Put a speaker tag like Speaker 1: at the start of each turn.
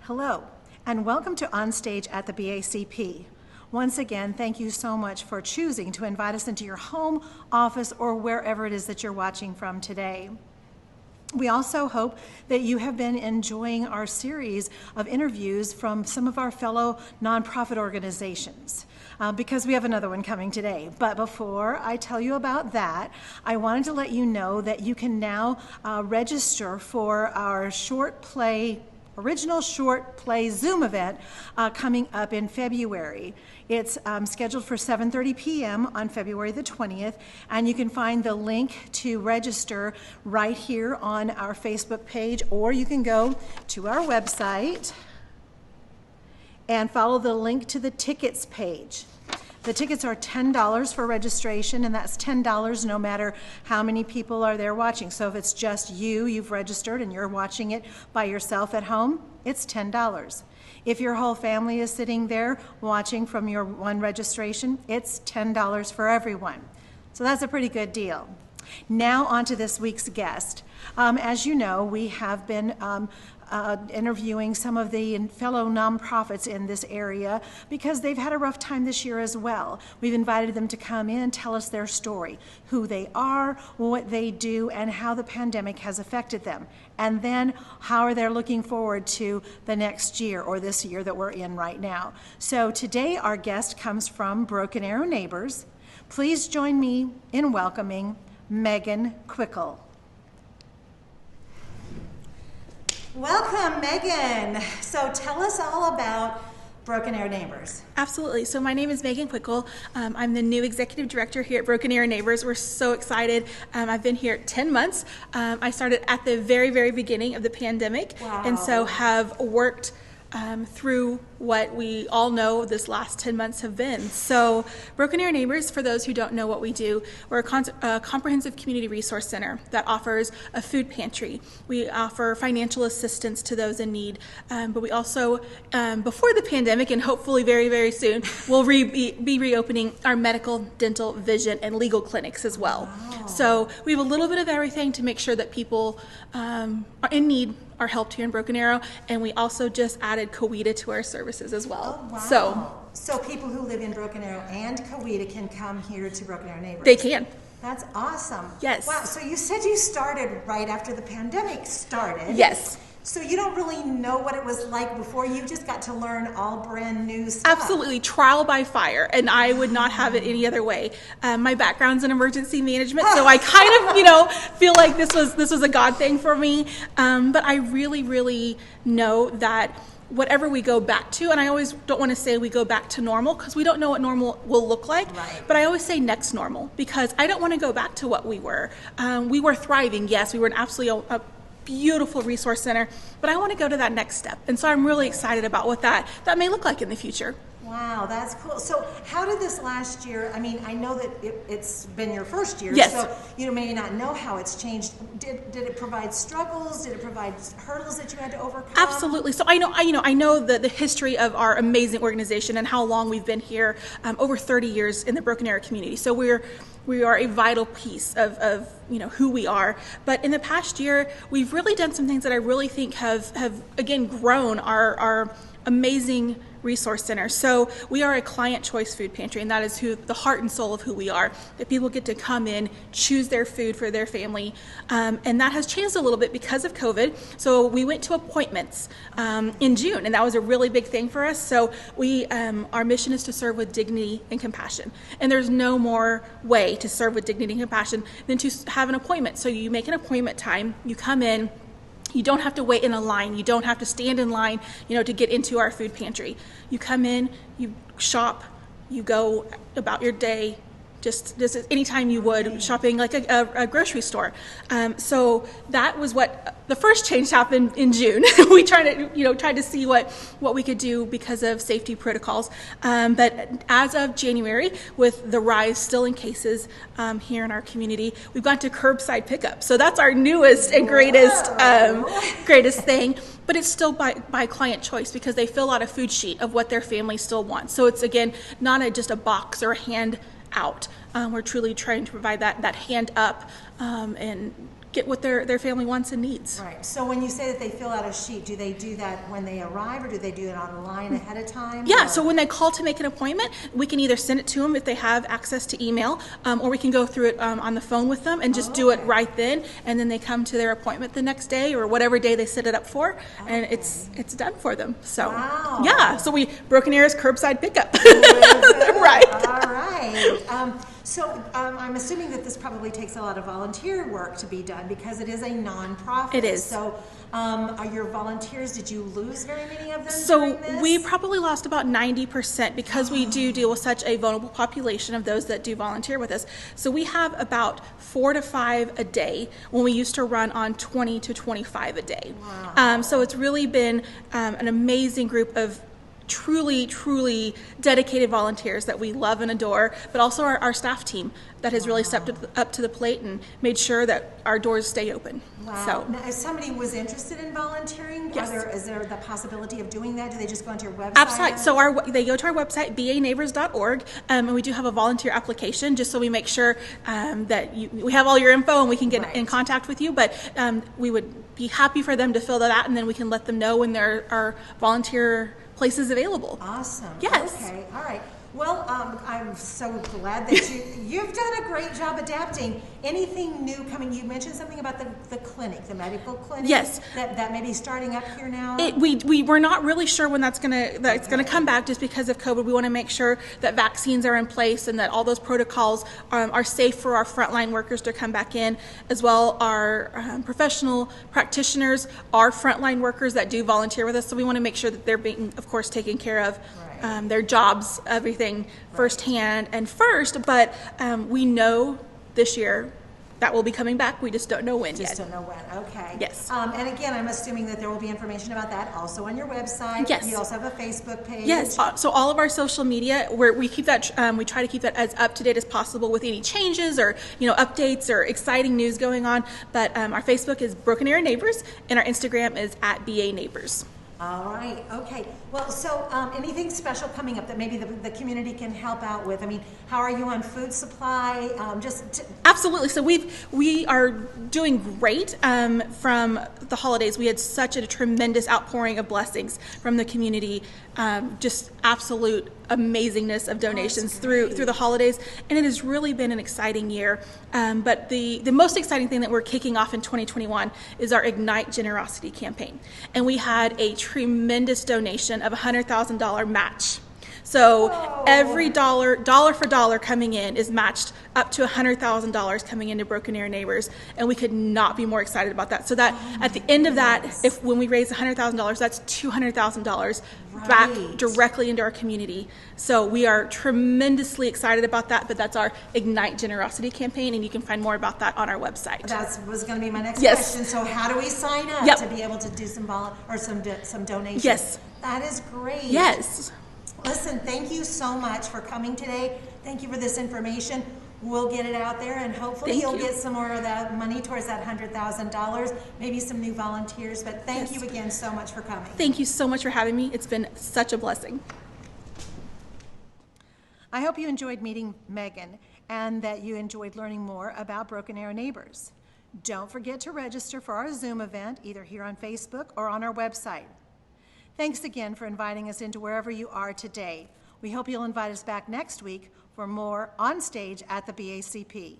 Speaker 1: Hello, and welcome to Onstage at the BACP. Once again, thank you so much for choosing to invite us into your home, office, or wherever it is that you're watching from today. We also hope that you have been enjoying our series of interviews from some of our fellow nonprofit organizations, because we have another one coming today. But before I tell you about that, I wanted to let you know that you can now register for our original short play Zoom event coming up in February. It's scheduled for 7:30 p.m. on February the 20th, and you can find the link to register right here on our Facebook page, or you can go to our website and follow the link to the tickets page. The tickets are $10 for registration, and that's $10 no matter how many people are there watching. So if it's just you've registered and you're watching it by yourself at home, it's $10. If your whole family is sitting there watching from your one registration, it's $10 for everyone. So that's a pretty good deal. Now on to this week's guest. As you know, we have been interviewing some of the fellow nonprofits in this area because they've had a rough time this year as well. We've invited them to come in and tell us their story, who they are, what they do, and how the pandemic has affected them. And then how are they looking forward to the next year, or this year that we're in right now. So today our guest comes from Broken Arrow Neighbors. Please join me in welcoming Megan Quickle. Welcome, Megan. So tell us all about Broken Arrow Neighbors.
Speaker 2: Absolutely. So my name is Megan Quickle. I'm the new executive director here at Broken Arrow Neighbors. We're so excited. I've been here 10 months. I started at the very, very beginning of the pandemic.
Speaker 1: Wow.
Speaker 2: And so have worked through what we all know this last 10 months have been. So Broken Arrow Neighbors, for those who don't know what we do, we're a comprehensive community resource center that offers a food pantry. We offer financial assistance to those in need, but we also, before the pandemic, and hopefully very, very soon, we'll be reopening our medical, dental, vision, and legal clinics as well.
Speaker 1: Wow.
Speaker 2: So we have a little bit of everything to make sure that people are in need are helped here in Broken Arrow, and we also just added Coweta to our services as well.
Speaker 1: Oh, wow. So people who live in Broken Arrow and Coweta can come here to Broken Arrow Neighbors.
Speaker 2: They can.
Speaker 1: That's awesome.
Speaker 2: Yes.
Speaker 1: Wow, so you said you started right after the pandemic started.
Speaker 2: Yes.
Speaker 1: So you don't really know what it was like before. You just got to learn all brand new stuff.
Speaker 2: Absolutely, trial by fire, and I would not have it any other way. My background's in emergency management, so I kind of, feel like this was a God thing for me. But I really, really know that whatever we go back to, and I always don't want to say we go back to normal because we don't know what normal will look like,
Speaker 1: right.
Speaker 2: But I always say next normal because I don't want to go back to what we were. We were thriving, yes, we were an absolutely a beautiful resource center, but I want to go to that next step. And so I'm really excited about what that may look like in the future.
Speaker 1: Wow, that's cool. So how did this last year, I know that it's been your first year,
Speaker 2: yes.
Speaker 1: So you may not know how it's changed. Did it provide struggles? Did it provide hurdles that you had to overcome?
Speaker 2: Absolutely. So I know the history of our amazing organization and how long we've been here, over 30 years in the Broken Arrow community. So we are a vital piece of who we are. But in the past year, we've really done some things that I really think have again grown our amazing resource center. So we are a client choice food pantry, and that is the heart and soul of who we are. That people get to come in, choose their food for their family, and that has changed a little bit because of COVID. So we went to appointments in June, and that was a really big thing for us. So our mission is to serve with dignity and compassion, and there's no more way to serve with dignity and compassion than to have an appointment. So you make an appointment time, you come in. You don't have to wait in a line. You don't have to stand in line, to get into our food pantry. You come in, you shop, you go about your day, just anytime you would, shopping like a grocery store. So that was what the first change happened in June. We tried to see what we could do because of safety protocols. But as of January, with the rise still in cases here in our community, we've gone to curbside pickup. So that's our newest and greatest thing. But it's still by client choice because they fill out a food sheet of what their family still wants. So it's, again, not just a box or a hand out. We're truly trying to provide that hand up and get what their family wants and needs.
Speaker 1: Right. So when you say that they fill out a sheet, do they do that when they arrive, or do they do it online ahead of time?
Speaker 2: Yeah,
Speaker 1: or?
Speaker 2: so when they call to make an appointment, we can either send it to them if they have access to email, or we can go through it on the phone with them and just do it right then, and then they come to their appointment the next day or whatever day they set it up for, and it's done for them. So
Speaker 1: Wow.
Speaker 2: yeah, so Broken Arrow's curbside pickup.
Speaker 1: Good.
Speaker 2: Right.
Speaker 1: All right. I'm assuming that this probably takes a lot of volunteer work to be done because it is a nonprofit.
Speaker 2: It is.
Speaker 1: So are your volunteers, did you lose very many of them
Speaker 2: So
Speaker 1: during this?
Speaker 2: we probably lost about 90% because we do deal with such a vulnerable population of those that do volunteer with us. So we have about 4 to 5 a day when we used to run on 20 to 25 a day.
Speaker 1: Wow.
Speaker 2: So it's really been an amazing group of truly dedicated volunteers that we love and adore, but also our staff team that has really stepped up to the plate and made sure that our doors stay open.
Speaker 1: Wow.
Speaker 2: So
Speaker 1: Now, if somebody was interested in volunteering,
Speaker 2: Yes.
Speaker 1: is there the possibility of doing that? Do they just go onto your website?
Speaker 2: Absolutely. So they go to our website, baneighbors.org, and we do have a volunteer application just so we make sure that we have all your info and we can get
Speaker 1: Right.
Speaker 2: in contact with you. But we would be happy for them to fill that out, and then we can let them know when there are volunteer places available.
Speaker 1: Awesome.
Speaker 2: Yes.
Speaker 1: Okay. All right. Well, I'm so glad that you've done a great job adapting. Anything new coming? You mentioned something about the clinic, the medical clinic.
Speaker 2: Yes.
Speaker 1: That may be starting up here now.
Speaker 2: We're not really sure when that's gonna come back just because of COVID. We want to make sure that vaccines are in place and that all those protocols are safe for our frontline workers to come back in, as well our professional practitioners, our frontline workers that do volunteer with us. So we want to make sure that they're being, of course, taken care of.
Speaker 1: Right.
Speaker 2: Their jobs, everything firsthand and first, but we know this year that will be coming back. We just don't know when
Speaker 1: Just
Speaker 2: yet.
Speaker 1: don't know when. Okay.
Speaker 2: Yes.
Speaker 1: And again, I'm assuming that there will be information about that also on your website.
Speaker 2: Yes.
Speaker 1: You also have a Facebook page.
Speaker 2: Yes, so all of our social media, we keep that. We try to keep that as up to date as possible with any changes or updates or exciting news going on. But our Facebook is Broken Arrow Neighbors, and our Instagram is @BANeighbors.
Speaker 1: All right. Okay. Well, so anything special coming up that maybe the community can help out with? I mean, how are you on food supply?
Speaker 2: Absolutely. So we are doing great from the holidays. We had such a tremendous outpouring of blessings from the community. Just absolute amazingness of donations through the holidays, and it has really been an exciting year. But the most exciting thing that we're kicking off in 2021 is our Ignite Generosity campaign, and we had a tremendous donation of $100,000 match. So every dollar for dollar coming in is matched up to $100,000 coming into Broken Arrow Neighbors, and we could not be more excited about that. So that at the end of that, when we raise $100,000, that's $200,000 back directly into our community. So we are tremendously excited about that. But that's our Ignite Generosity campaign, and you can find more about that on our website.
Speaker 1: That was going to be my next
Speaker 2: Yes.
Speaker 1: question. So how do we sign up
Speaker 2: Yep.
Speaker 1: to be able to do some donations?
Speaker 2: Yes.
Speaker 1: That is great.
Speaker 2: Yes.
Speaker 1: Listen, thank you so much for coming today. Thank you for this information. We'll get it out there, and hopefully
Speaker 2: Thank
Speaker 1: you'll
Speaker 2: you.
Speaker 1: get some more of that money towards that $100,000, maybe some new volunteers. But thank
Speaker 2: Yes.
Speaker 1: you again so much for coming.
Speaker 2: Thank you so much for having me. It's been such a blessing.
Speaker 1: I hope you enjoyed meeting Megan and that you enjoyed learning more about Broken Arrow Neighbors. Don't forget to register for our Zoom event, either here on Facebook or on our website. Thanks again for inviting us into wherever you are today. We hope you'll invite us back next week for more On Stage at the BACP.